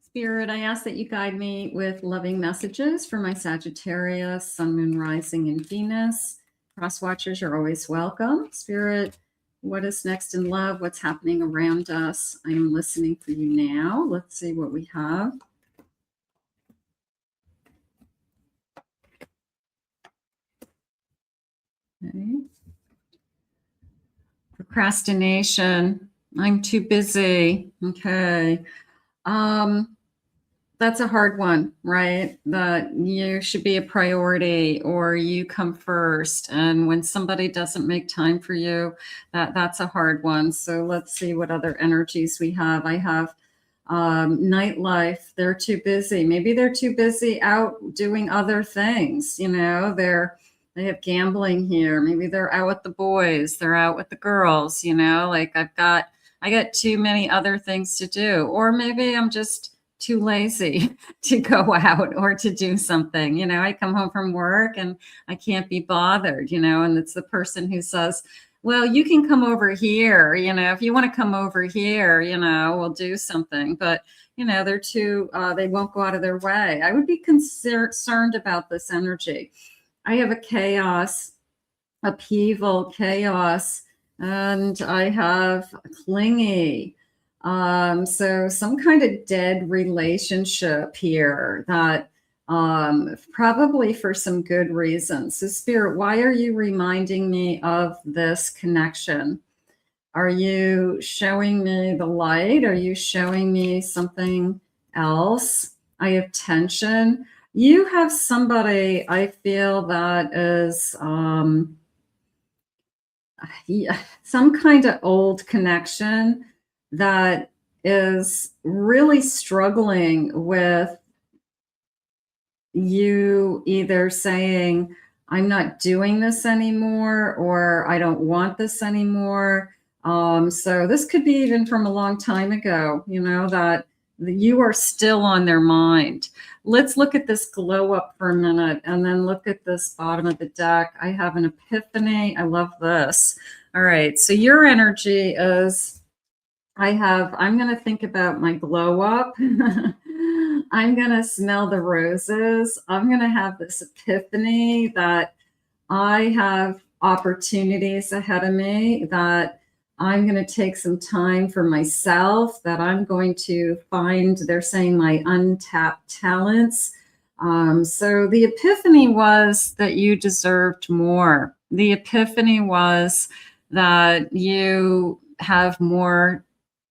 Spirit, I ask that you guide me with loving messages for my Sagittarius, Sun, Moon, Rising, and Venus. Cross watchers, you're always welcome. Spirit, what is next in love? What's happening around us? I am listening for you now. Let's see what we have. Okay. Procrastination. I'm too busy. Okay. That's a hard one, right? That you should be a priority or you come first. And when somebody doesn't make time for you, that's a hard one. So let's see what other energies we have. I have nightlife. They're too busy. Maybe they're too busy out doing other things. You know, they have gambling here. Maybe they're out with the boys. They're out with the girls, you know, like I got too many other things to do. Or maybe I'm just too lazy to go out or to do something. You know, I come home from work and I can't be bothered, you know, and it's the person who says, well, you can come over here, you know, if you want to come over here, you know, we'll do something. But, you know, they're too, they won't go out of their way. I would be concerned about this energy. I have a chaos, upheaval, chaos, and I have clingy. So some kind of dead relationship here that probably for some good reasons. So Spirit, why are you reminding me of this connection? Are you showing me the light? Are you showing me something else? I have tension. You have somebody, I feel, that is some kind of old connection that is really struggling with you either saying, I'm not doing this anymore, or I don't want this anymore. So this could be even from a long time ago, you know, that you are still on their mind. Let's look at this glow up for a minute and then look at this bottom of the deck. I have an epiphany. I love this. All right. So your energy is, I'm going to think about my glow up. I'm going to smell the roses. I'm going to have this epiphany that I have opportunities ahead of me, that I'm going to take some time for myself, that I'm going to find, they're saying, my untapped talents. So the epiphany was that you deserved more. The epiphany was that you have more,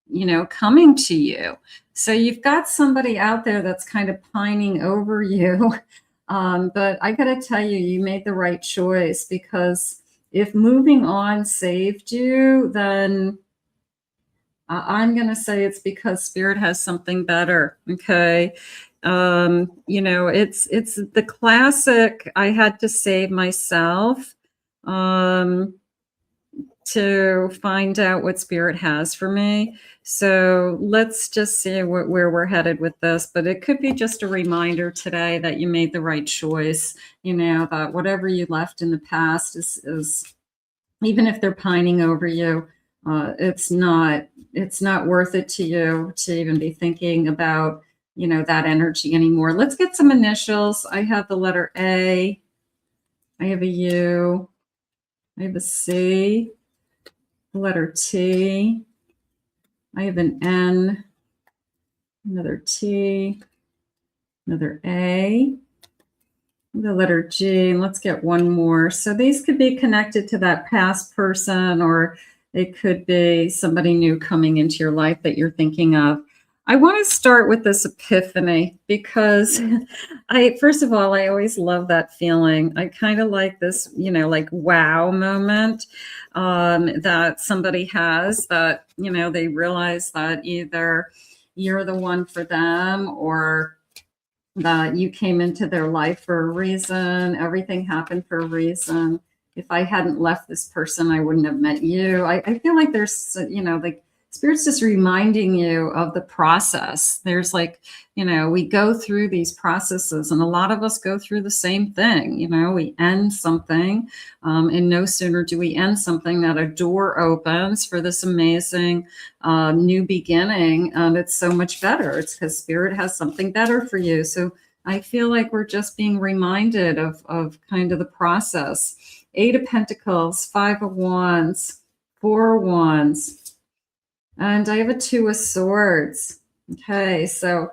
you know, coming to you. So you've got somebody out there that's kind of pining over you. But I got to tell you, you made the right choice, because if moving on saved you, then I'm going to say it's because Spirit has something better. Okay. You know, it's the classic, I had to save myself to find out what Spirit has for me. So let's just see where we're headed with this. But it could be just a reminder today that you made the right choice. You know, that whatever you left in the past is even if they're pining over you, it's not worth it to you to even be thinking about, you know, that energy anymore. Let's get some initials. I have the letter A. I have a U. I have a C. Letter T. I have an N, another T, another A, the letter G, and let's get one more. So these could be connected to that past person, or it could be somebody new coming into your life that you're thinking of. I want to start with this epiphany because first of all, I always love that feeling. I kind of like this, you know, like wow moment that somebody has, that, you know, they realize that either you're the one for them, or that you came into their life for a reason. Everything happened for a reason. If I hadn't left this person, I wouldn't have met you. I feel like there's, you know, like Spirit's just reminding you of the process. There's like, we go through these processes, and a lot of us go through the same thing. We end something, and no sooner do we end something that a door opens for this amazing new beginning, and it's so much better. It's because Spirit has something better for you. So I feel like we're just being reminded of kind of the process. 8 of Pentacles, 5 of Wands, 4 of Wands, and I have a 2 of Swords. Okay, so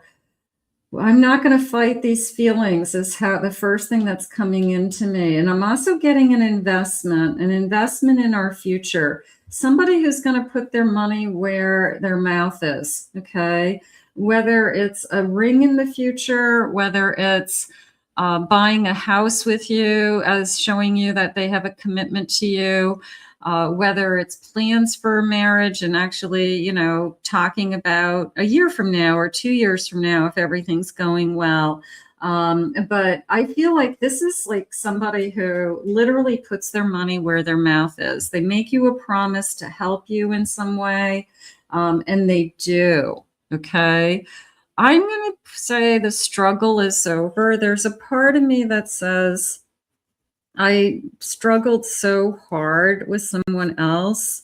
I'm not going to fight these feelings is how the first thing that's coming into me. And I'm also getting an investment in our future. Somebody who's going to put their money where their mouth is, okay? Whether it's a ring in the future, whether it's buying a house with you as showing you that they have a commitment to you, whether it's plans for marriage and actually, talking about a year from now or 2 years from now if everything's going well. But I feel like this is like somebody who literally puts their money where their mouth is. They make you a promise to help you in some way, and they do. Okay. I'm going to say the struggle is over. There's a part of me that says, I struggled so hard with someone else.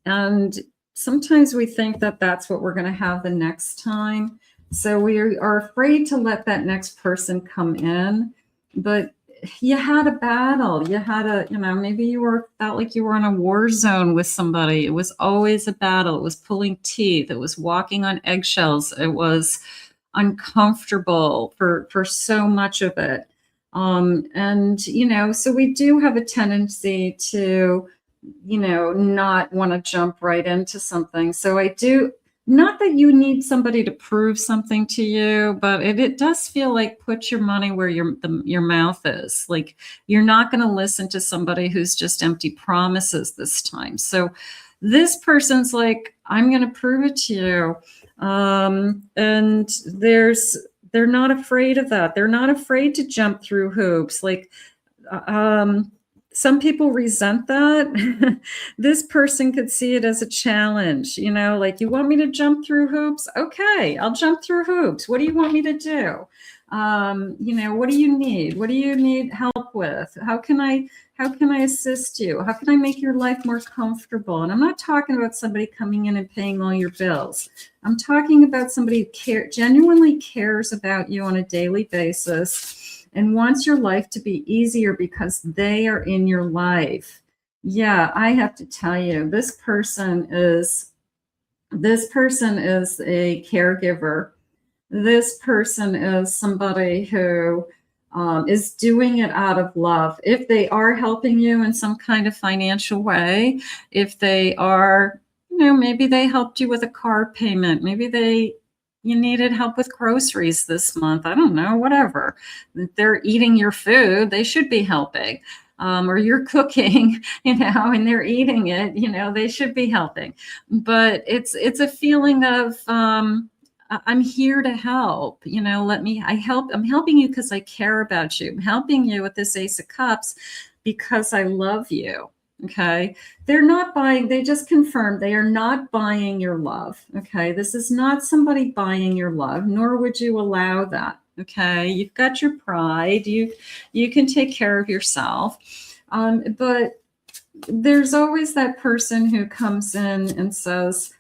And sometimes we think that that's what we're going to have the next time. So we are afraid to let that next person come in. But you had a battle. You had maybe you felt like you were in a war zone with somebody. It was always a battle. It was pulling teeth. It was walking on eggshells. It was uncomfortable for so much of it. And, so we do have a tendency to, not want to jump right into something. So I do, not that you need somebody to prove something to you, but it does feel like put your money where your mouth is. Like you're not going to listen to somebody who's just empty promises this time. So this person's like, I'm going to prove it to you. And they're not afraid of that. They're not afraid to jump through hoops. Like, some people resent that. This person could see it as a challenge, like, you want me to jump through hoops? Okay, I'll jump through hoops. What do you want me to do? What do you need? What do you need help with? How can I assist you? How can I make your life more comfortable? And I'm not talking about somebody coming in and paying all your bills. I'm talking about somebody who genuinely cares about you on a daily basis and wants your life to be easier because they are in your life. Yeah, I have to tell you, this person is a caregiver. This person is somebody who is doing it out of love. If they are helping you in some kind of financial way, if they are, maybe they helped you with a car payment, maybe you needed help with groceries this month. I don't know, whatever. They're eating your food. They should be helping. Or you're cooking, and they're eating it, they should be helping. But it's a feeling of, I'm here to help, I'm helping you because I care about you. I'm helping you with this Ace of Cups because I love you. Okay. They're not buying, they just confirmed they are not buying your love. Okay. This is not somebody buying your love, nor would you allow that. Okay. You've got your pride. You can take care of yourself. But there's always that person who comes in and says,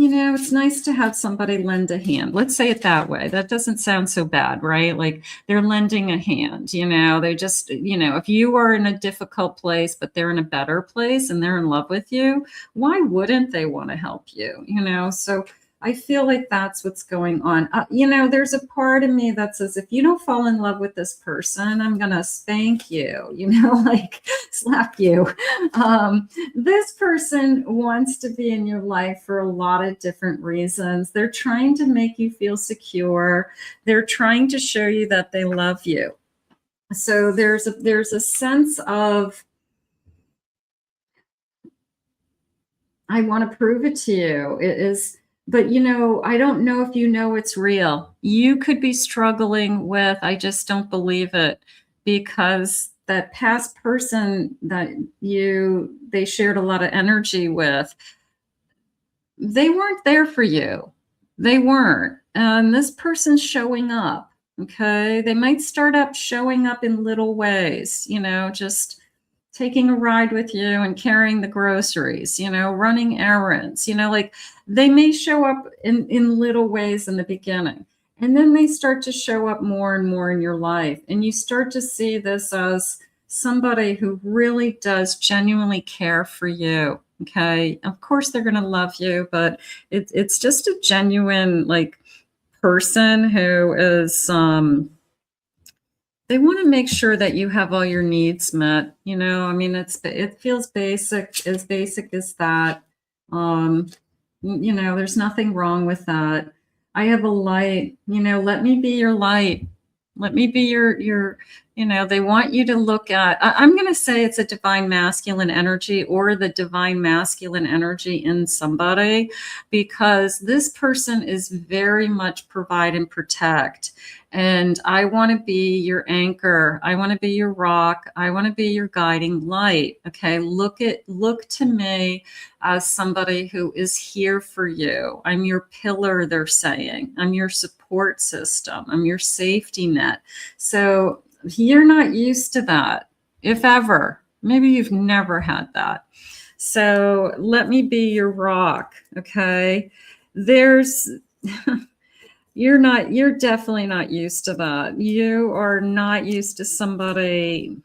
it's nice to have somebody lend a hand. Let's say it that way. That doesn't sound so bad, right? Like they're lending a hand, they just, if you are in a difficult place, but they're in a better place and they're in love with you, why wouldn't they want to help you? So I feel like that's what's going on. There's a part of me that says, if you don't fall in love with this person, I'm going to spank you, like slap you. This person wants to be in your life for a lot of different reasons. They're trying to make you feel secure. They're trying to show you that they love you. So there's a sense of, I want to prove it to you. It is. But, I don't know if it's real. You could be struggling with, I just don't believe it, because that past person that they shared a lot of energy with, they weren't there for you. They weren't. And this person's showing up. Okay. They might start up showing up in little ways, just taking a ride with you and carrying the groceries, running errands, like they may show up in little ways in the beginning. And then they start to show up more and more in your life. And you start to see this as somebody who really does genuinely care for you. Okay. Of course, they're going to love you, but it's just a genuine, like, person who is, they want to make sure that you have all your needs met. I mean, it feels basic as that. There's nothing wrong with that. I have a light, let me be your light. Let me be your, they want you to look at, I'm going to say it's a divine masculine energy or the divine masculine energy in somebody, because this person is very much provide and protect. And I want to be your anchor. I want to be your rock. I want to be your guiding light. Okay. Look to me as somebody who is here for you. I'm your pillar, they're saying. I'm your support system. I'm your safety net. So you're not used to that, if ever. Maybe you've never had that. So let me be your rock. Okay. You're definitely not used to that. You are not used to somebody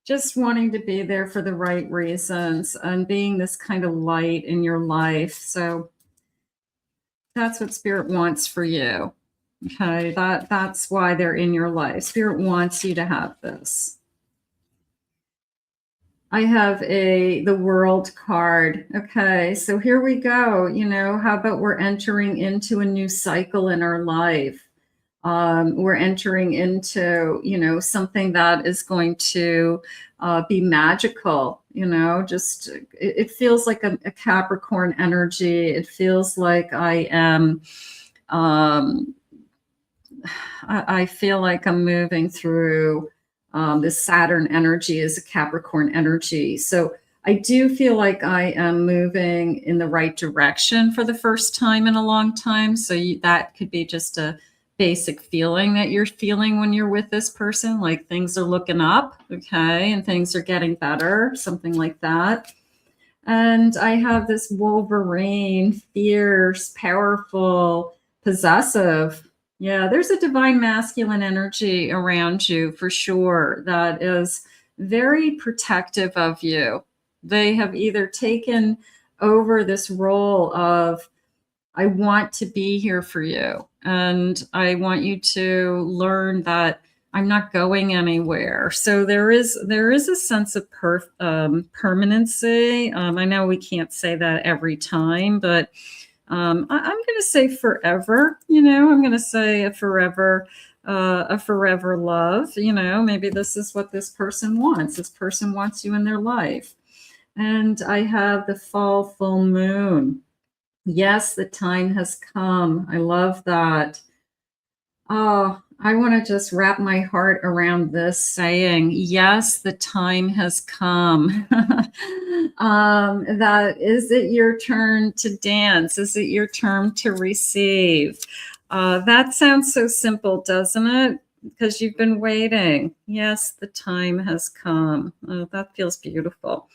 just wanting to be there for the right reasons and being this kind of light in your life. So that's what Spirit wants for you. Okay, that's why they're in your life. Spirit wants you to have this. I have the World card. Okay, so here we go. How about we're entering into a new cycle in our life? We're entering into, something that is going to be magical, just it feels like a Capricorn energy. It feels like I am, I feel like I'm moving through this Saturn energy is a Capricorn energy. So I do feel like I am moving in the right direction for the first time in a long time. So that could be just a basic feeling that you're feeling when you're with this person, like things are looking up, okay, and things are getting better, something like that. And I have this Wolverine, fierce, powerful, possessive. Yeah, there's a divine masculine energy around you for sure that is very protective of you. They have either taken over this role of, I want to be here for you. And I want you to learn that I'm not going anywhere. So there is a sense of permanency. I know we can't say that every time, but I'm going to say forever. I'm going to say a forever love. Maybe this is what this person wants. This person wants you in their life. And I have the fall full moon. Yes, the time has come. I love that. Oh, I want to just wrap my heart around this saying, yes, the time has come. That is it your turn to dance? Is it your turn to receive? That sounds so simple, doesn't it? Because you've been waiting. Yes, the time has come. Oh, that feels beautiful.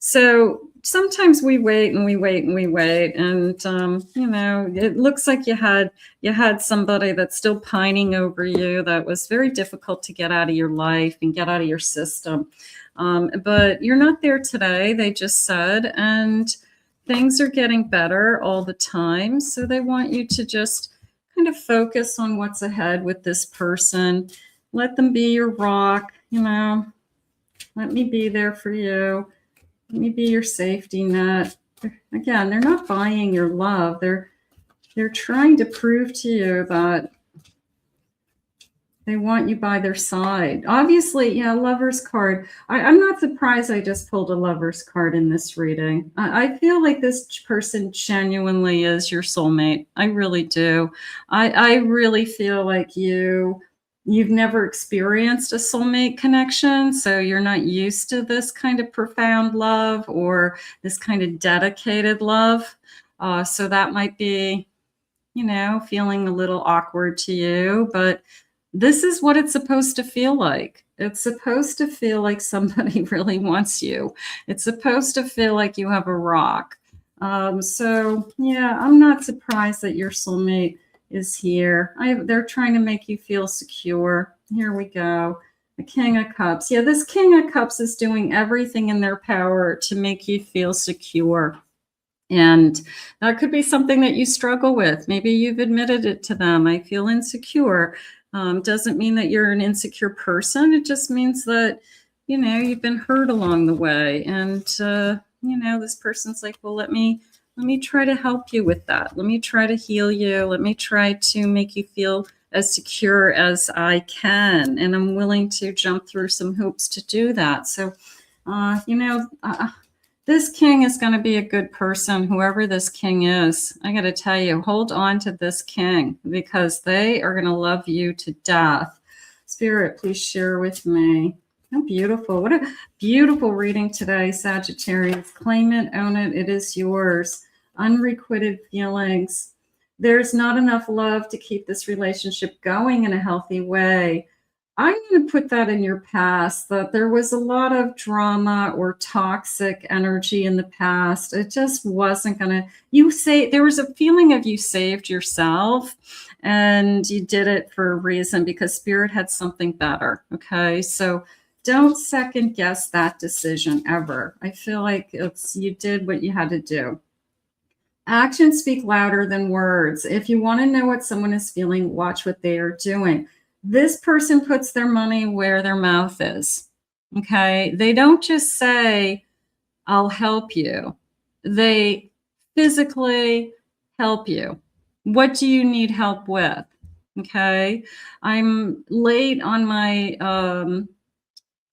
So sometimes we wait and we wait and we wait, and it looks like you had somebody that's still pining over you that was very difficult to get out of your life and get out of your system. But you're not there today, they just said, and things are getting better all the time. So they want you to just kind of focus on what's ahead with this person. Let them be your rock, let me be there for you. Let me be your safety net. Again, they're not buying your love. They're trying to prove to you that they want you by their side. Obviously, Lover's card. I'm not surprised I just pulled a Lover's card in this reading. I feel like this person genuinely is your soulmate. I really do. I really feel like you you've never experienced a soulmate connection, so you're not used to this kind of profound love or this kind of dedicated love. So that might be, feeling a little awkward to you, but this is what it's supposed to feel like. It's supposed to feel like somebody really wants you. It's supposed to feel like you have a rock. So yeah, I'm not surprised that your soulmate is here. They're trying to make you feel secure. Here we go. The King of Cups. Yeah, this King of Cups is doing everything in their power to make you feel secure. And that could be something that you struggle with. Maybe you've admitted it to them. I feel insecure. Doesn't mean that you're an insecure person. It just means that, you've been hurt along the way. And, this person's like, well, let me try to help you with that. Let me try to heal you. Let me try to make you feel as secure as I can. And I'm willing to jump through some hoops to do that. So, this king is going to be a good person, whoever this king is. I got to tell you, hold on to this king because they are going to love you to death. Spirit, please share with me. How beautiful. What a beautiful reading today, Sagittarius. Claim it, own it. It is yours. Unrequited feelings. There's not enough love to keep this relationship going in a healthy way. I'm going to put that in your past, that there was a lot of drama or toxic energy in the past. It just wasn't going to, there was a feeling of you saved yourself and you did it for a reason because Spirit had something better. Okay. So don't second guess that decision ever. I feel like you did what you had to do. Actions speak louder than words. If you want to know what someone is feeling, watch what they are doing. This person puts their money where their mouth is. Okay. They don't just say, I'll help you. They physically help you. What do you need help with? Okay. I'm late on my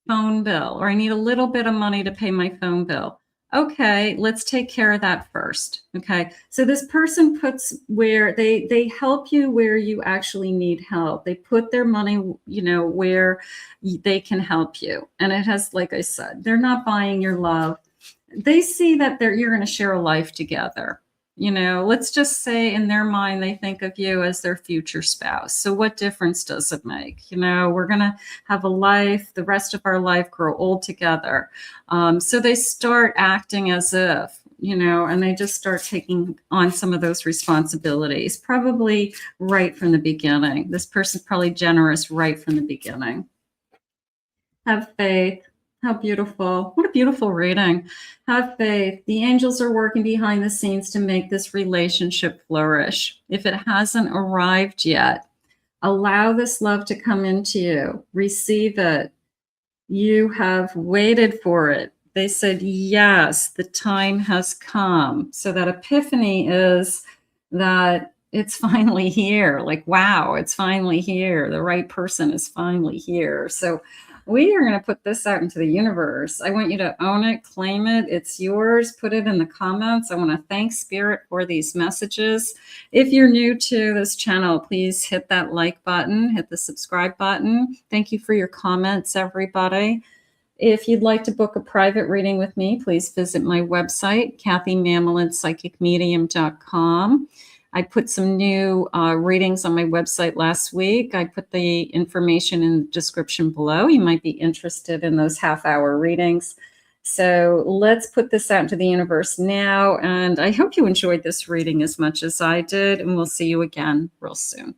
phone bill, or I need a little bit of money to pay my phone bill. Okay, let's take care of that first. Okay, so this person puts where they help you where you actually need help. They put their money, where they can help you. And it has, like I said, they're not buying your love. They see that you're going to share a life together. Let's just say in their mind, they think of you as their future spouse. So what difference does it make? We're going to have a life, the rest of our life, grow old together. So they start acting as if, and they just start taking on some of those responsibilities, probably right from the beginning. This person's probably generous right from the beginning. Have faith. How beautiful. What a beautiful reading. Have faith. The angels are working behind the scenes to make this relationship flourish. If it hasn't arrived yet, allow this love to come into you. Receive it. You have waited for it. They said, yes, the time has come. So that epiphany is that it's finally here. Like, wow, it's finally here. The right person is finally here. So we are going to put this out into the universe. I want you to own it, claim it. It's yours. Put it in the comments. I want to thank Spirit for these messages. If you're new to this channel, please hit that like button, hit the subscribe button. Thank you for your comments, everybody. If you'd like to book a private reading with me, please visit my website, KathyMamolenPsychicMedium.com. I put some new readings on my website last week. I put the information in the description below. You might be interested in those half-hour readings. So let's put this out into the universe now. And I hope you enjoyed this reading as much as I did. And we'll see you again real soon.